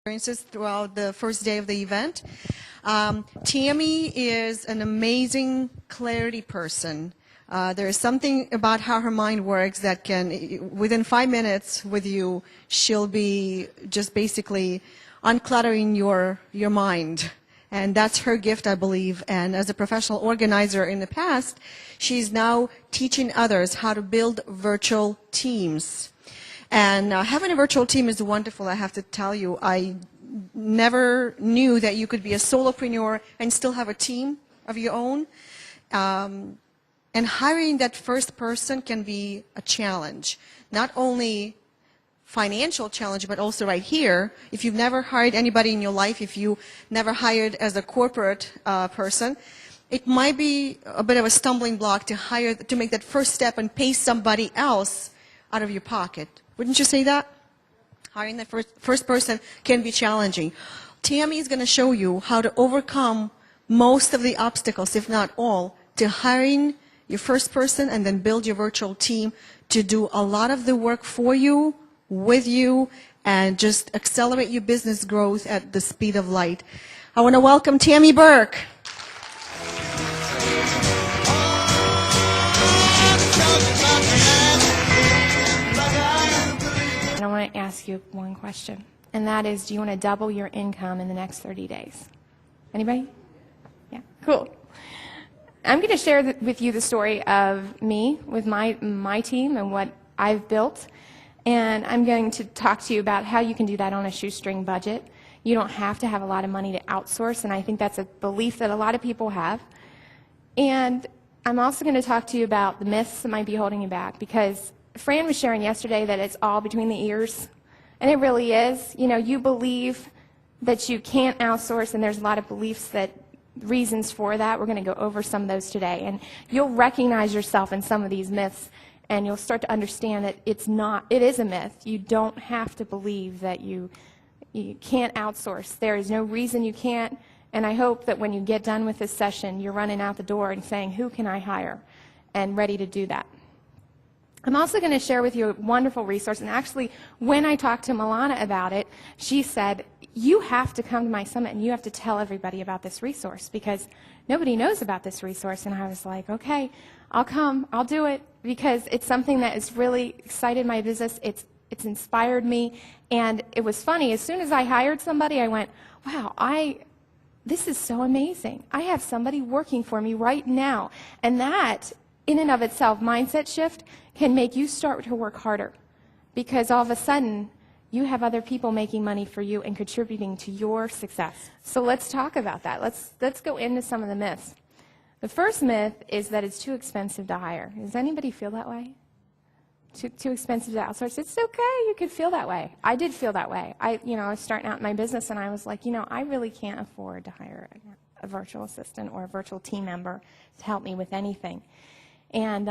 experiences throughout the first day of the event. Tammy is an amazing clarity person. There is something about how her mind works that can, within 5 minutes with you, she'll be just basically uncluttering your mind. And that's her gift, I believe. And as a professional organizer in the past, she's now teaching others how to build virtual teams. And having a virtual team is wonderful, I have to tell you. I never knew that you could be a solopreneur and still have a team of your own. And hiring that first person can be a challenge. Not only financial challenge, but also right here. If you've never hired anybody in your life, if you never hired as a corporate person, it might be a bit of a stumbling block to make that first step and pay somebody else out of your pocket. Wouldn't you say that? Hiring the first person can be challenging. Tammy is going to show you how to overcome most of the obstacles, if not all, to hiring your first person and then build your virtual team to do a lot of the work for you, with you, and just accelerate your business growth at the speed of light. I want to welcome Tammy Burke. I want to ask you one question, and that is, do you want to double your income in the next 30 days? Anybody? Yeah, cool. I'm going to share with you the story of me with my team and what I've built, and I'm going to talk to you about how you can do that on a shoestring budget. You don't have to have a lot of money to outsource, and I think that's a belief that a lot of people have. And I'm also going to talk to you about the myths that might be holding you back, because Fran was sharing yesterday that it's all between the ears, and it really is. You know, you believe that you can't outsource, and there's a lot of beliefs reasons for that. We're going to go over some of those today, and you'll recognize yourself in some of these myths, and you'll start to understand that it is a myth. You don't have to believe that you can't outsource. There is no reason you can't, and I hope that when you get done with this session, you're running out the door and saying, who can I hire, and ready to do that. I'm also going to share with you a wonderful resource, and actually, when I talked to Milana about it, she said, you have to come to my summit and you have to tell everybody about this resource, because nobody knows about this resource. And I was like, okay, I'll come, I'll do it, because it's something that has really excited my business. It's inspired me, and it was funny. As soon as I hired somebody, I went, wow, this is so amazing. I have somebody working for me right now, and that in and of itself, mindset shift, can make you start to work harder, because all of a sudden you have other people making money for you and contributing to your success. So let's talk about that. Let's go into some of the myths. The first myth is that it's too expensive to hire. Does anybody feel that way? Too expensive to outsource? It's okay. You could feel that way. I did feel that way. I was starting out in my business, and I was like, I really can't afford to hire a virtual assistant or a virtual team member to help me with anything. And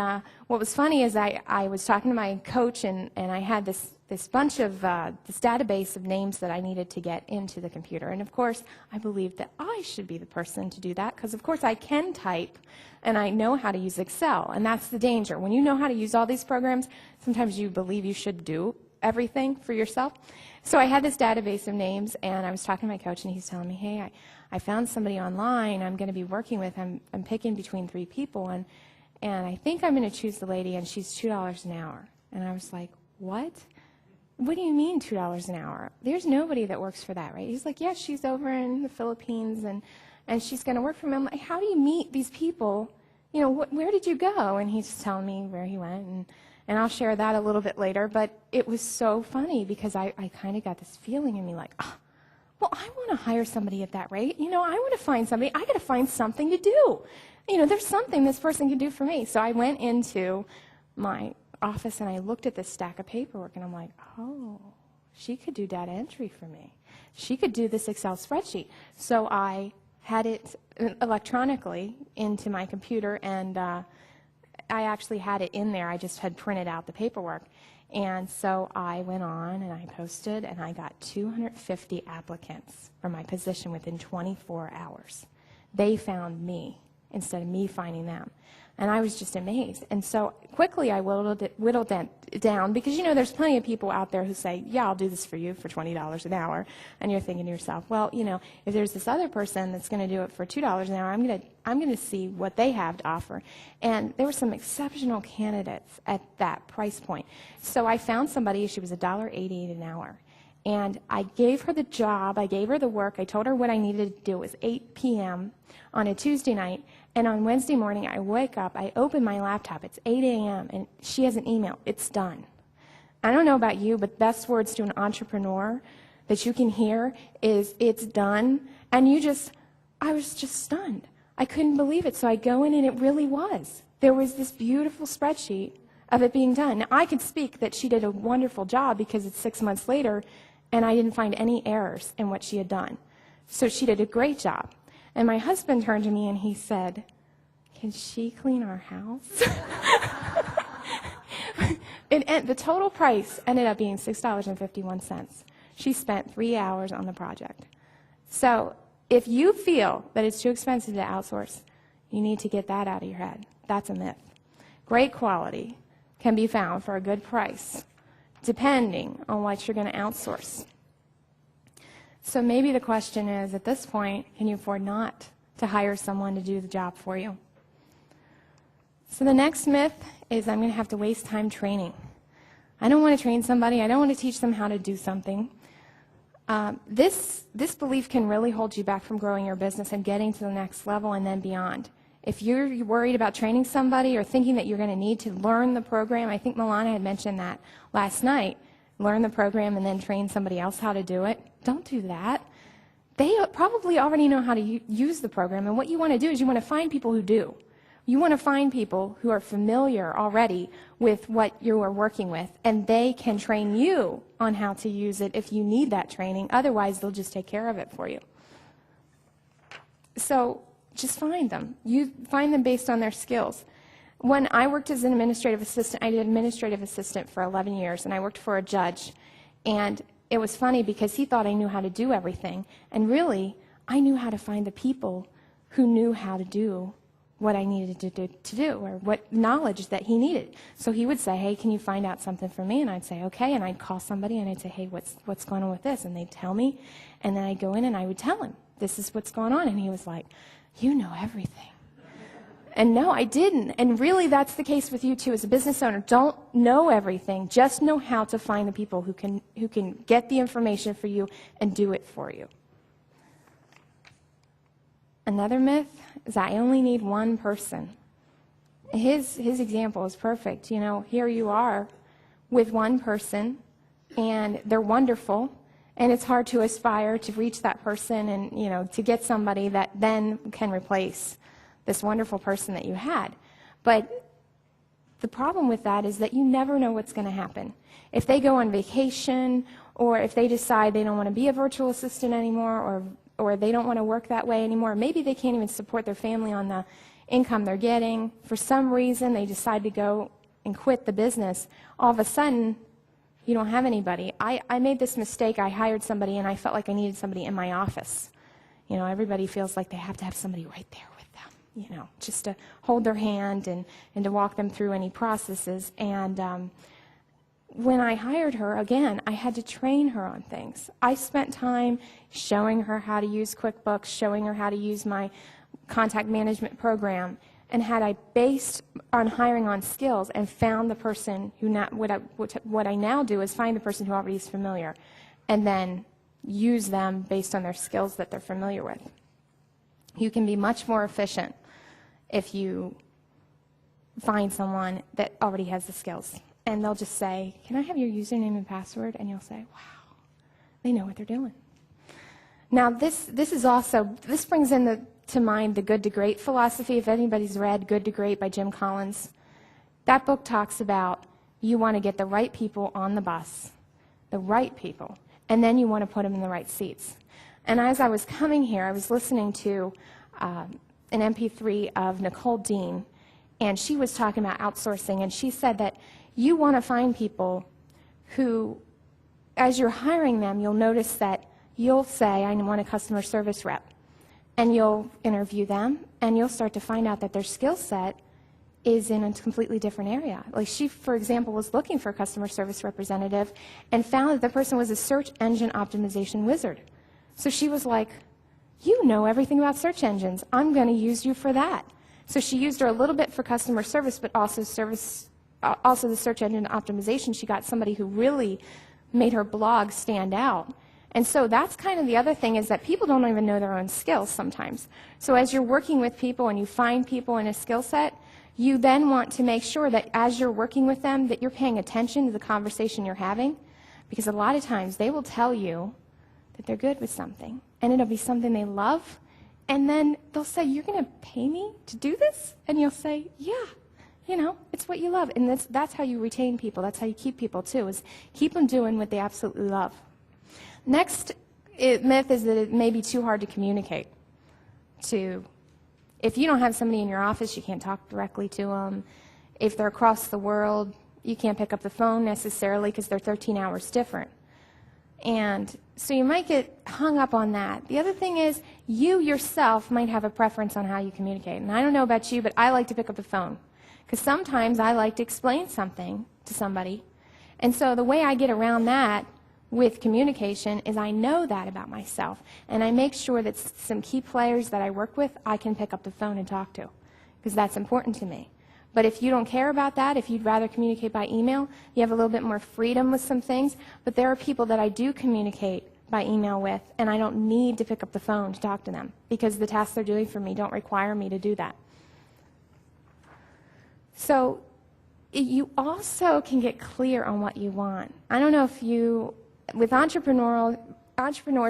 what was funny is I was talking to my coach, and I had this bunch of, this database of names that I needed to get into the computer. And of course, I believed that I should be the person to do that, because of course I can type, and I know how to use Excel. And that's the danger. When you know how to use all these programs, sometimes you believe you should do everything for yourself. So I had this database of names, and I was talking to my coach, and he's telling me, hey, I found somebody online I'm going to be working with. I'm picking between 3 people, and I think I'm going to choose the lady, and she's $2 an hour. And I was like, what? What do you mean $2 an hour? There's nobody that works for that, right? He's like, yeah, she's over in the Philippines, and she's going to work for me. I'm like, how do you meet these people? Where did you go? And he's just telling me where he went, and I'll share that a little bit later. But it was so funny, because I kind of got this feeling in me like, well, I want to hire somebody at that rate. I want to find somebody. I got to find something to do. There's something this person can do for me. So I went into my office and I looked at this stack of paperwork, and I'm like, oh, she could do data entry for me. She could do this Excel spreadsheet. So I had it electronically into my computer, and I actually had it in there. I just had printed out the paperwork. And so I went on and I posted, and I got 250 applicants for my position within 24 hours. They found me instead of me finding them. And I was just amazed. And so quickly I whittled it down because, you know, there's plenty of people out there who say, yeah, I'll do this for you for $20 an hour. And you're thinking to yourself, well, you know, if there's this other person that's going to do it for $2 an hour, I'm going to see what they have to offer. And there were some exceptional candidates at that price point. So I found somebody, she was $1.88 an hour. And I gave her the job, I gave her the work, I told her what I needed to do. It was 8 p.m. on a Tuesday night, and on Wednesday morning I wake up, I open my laptop, it's 8 a.m., and she has an email, it's done. I don't know about you, but best words to an entrepreneur that you can hear is, it's done, and I was just stunned. I couldn't believe it, so I go in and it really was. There was this beautiful spreadsheet of it being done. Now, I could speak that she did a wonderful job because it's 6 months later, and I didn't find any errors in what she had done. So she did a great job. And my husband turned to me and he said, can she clean our house? And the total price ended up being $6.51. She spent 3 hours on the project. So if you feel that it's too expensive to outsource, you need to get that out of your head. That's a myth. Great quality can be found for a good price, depending on what you're going to outsource. So maybe the question is, at this point, can you afford not to hire someone to do the job for you? So the next myth is I'm going to have to waste time training. I don't want to train somebody. I don't want to teach them how to do something. This belief can really hold you back from growing your business and getting to the next level and then beyond. If you're worried about training somebody or thinking that you're going to need to learn the program, I think Milana had mentioned that last night, learn the program and then train somebody else how to do it. Don't do that. They probably already know how to use the program, and what you want to do is you want to find people who do. You want to find people who are familiar already with what you are working with, and they can train you on how to use it if you need that training. Otherwise, they'll just take care of it for you. So just find them. You find them based on their skills. When I worked as an administrative assistant, I did administrative assistant for 11 years, and I worked for a judge. And it was funny because he thought I knew how to do everything. And really, I knew how to find the people who knew how to do what I needed to do, or what knowledge that he needed. So he would say, hey, can you find out something for me? And I'd say, okay. And I'd call somebody, and I'd say, hey, what's going on with this? And they'd tell me. And then I'd go in, and I would tell him, this is what's going on. And he was like, you know everything. And no, I didn't. And really, that's the case with you, too, as a business owner. Don't know everything. Just know how to find the people who can get the information for you and do it for you. Another myth is I only need one person. His example is perfect. You know, here you are with one person, and they're wonderful, and it's hard to aspire to reach that person and, you know, to get somebody that then can replace this wonderful person that you had. But the problem with that is that you never know what's going to happen. If they go on vacation, or if they decide they don't want to be a virtual assistant anymore, or they don't want to work that way anymore, maybe they can't even support their family on the income they're getting. For some reason, they decide to go and quit the business. All of a sudden, you don't have anybody. I made this mistake. I hired somebody, and I felt like I needed somebody in my office. You know, everybody feels like they have to have somebody right there with them, you know, just to hold their hand and to walk them through any processes. And when I hired her, again, I had to train her on things. I spent time showing her how to use QuickBooks, showing her how to use my contact management program. And had I based on hiring on skills and found the person who what I now do is find the person who already is familiar and then use them based on their skills that they're familiar with. You can be much more efficient if you find someone that already has the skills. And they'll just say, can I have your username and password? And you'll say, wow, they know what they're doing. Now, this brings to mind the Good to Great philosophy. If anybody's read Good to Great by Jim Collins, that book talks about you want to get the right people on the bus, the right people, and then you want to put them in the right seats. And as I was coming here, I was listening to an MP3 of Nicole Dean, and she was talking about outsourcing, and she said that you want to find people who, as you're hiring them, you'll notice that you'll say, I want a customer service rep. And you'll interview them, and you'll start to find out that their skill set is in a completely different area. Like she, for example, was looking for a customer service representative and found that the person was a search engine optimization wizard. So she was like, you know everything about search engines. I'm going to use you for that. So she used her a little bit for customer service, but also the search engine optimization. She got somebody who really made her blog stand out. And so that's kind of the other thing, is that people don't even know their own skills sometimes. So as you're working with people and you find people in a skill set, you then want to make sure that as you're working with them, that you're paying attention to the conversation you're having, because a lot of times they will tell you that they're good with something, and it'll be something they love, and then they'll say, you're going to pay me to do this? And you'll say, yeah, you know, it's what you love. And that's how you retain people. That's how you keep people, too, is keep them doing what they absolutely love. Next myth is that it may be too hard to communicate. If you don't have somebody in your office, you can't talk directly to them. If they're across the world, you can't pick up the phone necessarily because they're 13 hours different. And so you might get hung up on that. The other thing is, you yourself might have a preference on how you communicate. And I don't know about you, but I like to pick up the phone, because sometimes I like to explain something to somebody. And so the way I get around that with communication is I know that about myself, and I make sure that some key players that I work with, I can pick up the phone and talk to, because that's important to me. But if you don't care about that, if you'd rather communicate by email, you have a little bit more freedom with some things. But there are people that I do communicate by email with, and I don't need to pick up the phone to talk to them, because the tasks they're doing for me don't require me to do that. So you also can get clear on what you want. I don't know if you, with entrepreneurs,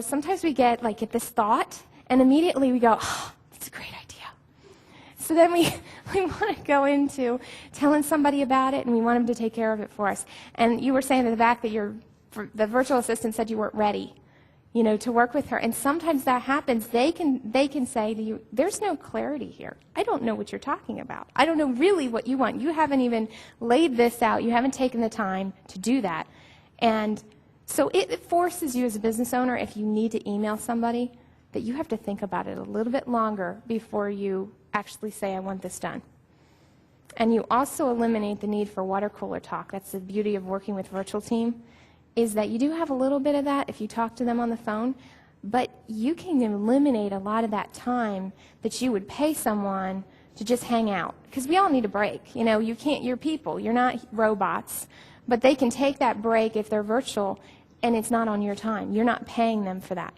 sometimes we get this thought, and immediately we go, oh, that's a great idea. So then we want to go into telling somebody about it, and we want them to take care of it for us. And you were saying at the back that the virtual assistant said you weren't ready, to work with her. And sometimes that happens. They can say to you, there's no clarity here. I don't know what you're talking about. I don't know really what you want. You haven't even laid this out. You haven't taken the time to do that. And so it forces you as a business owner, if you need to email somebody, that you have to think about it a little bit longer before you actually say, I want this done. And you also eliminate the need for water cooler talk. That's the beauty of working with virtual team, is that you do have a little bit of that if you talk to them on the phone, but you can eliminate a lot of that time that you would pay someone to just hang out. Because we all need a break. You're people. You're not robots. But they can take that break if they're virtual, and it's not on your time. You're not paying them for that.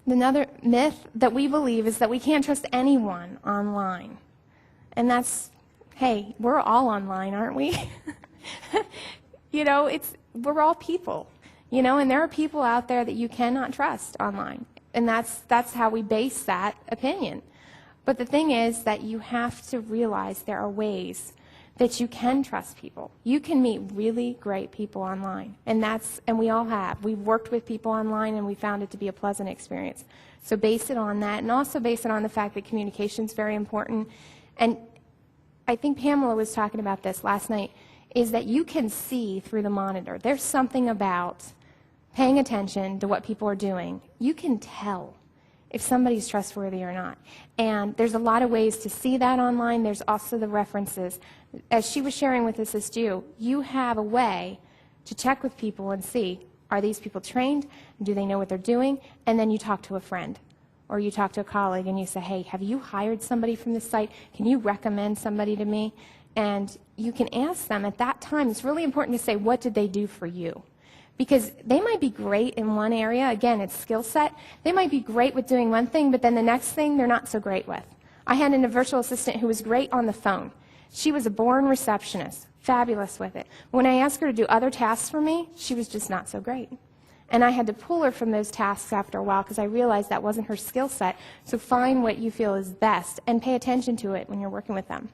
Another myth that we believe is that we can't trust anyone online. And that's, hey, we're all online, aren't we? We're all people, and there are people out there that you cannot trust online. And that's how we base that opinion. But the thing is that you have to realize there are ways that you can trust people. You can meet really great people online, and we all have. We've worked with people online, and we found it to be a pleasant experience. So base it on that, and also base it on the fact that communication is very important. And I think Pamela was talking about this last night, is that you can see through the monitor. There's something about paying attention to what people are doing. You can tell if somebody's trustworthy or not. And there's a lot of ways to see that online. There's also the references. As she was sharing with us, you have a way to check with people and see, are these people trained? Do they know what they're doing? And then you talk to a friend, or you talk to a colleague, and you say, hey, have you hired somebody from this site? Can you recommend somebody to me? And you can ask them at that time. It's really important to say, what did they do for you? Because they might be great in one area. Again, it's skill set. They might be great with doing one thing, but then the next thing they're not so great with. I had a virtual assistant who was great on the phone. She was a born receptionist, fabulous with it. When I asked her to do other tasks for me, she was just not so great. And I had to pull her from those tasks after a while because I realized that wasn't her skill set. So find what you feel is best and pay attention to it when you're working with them.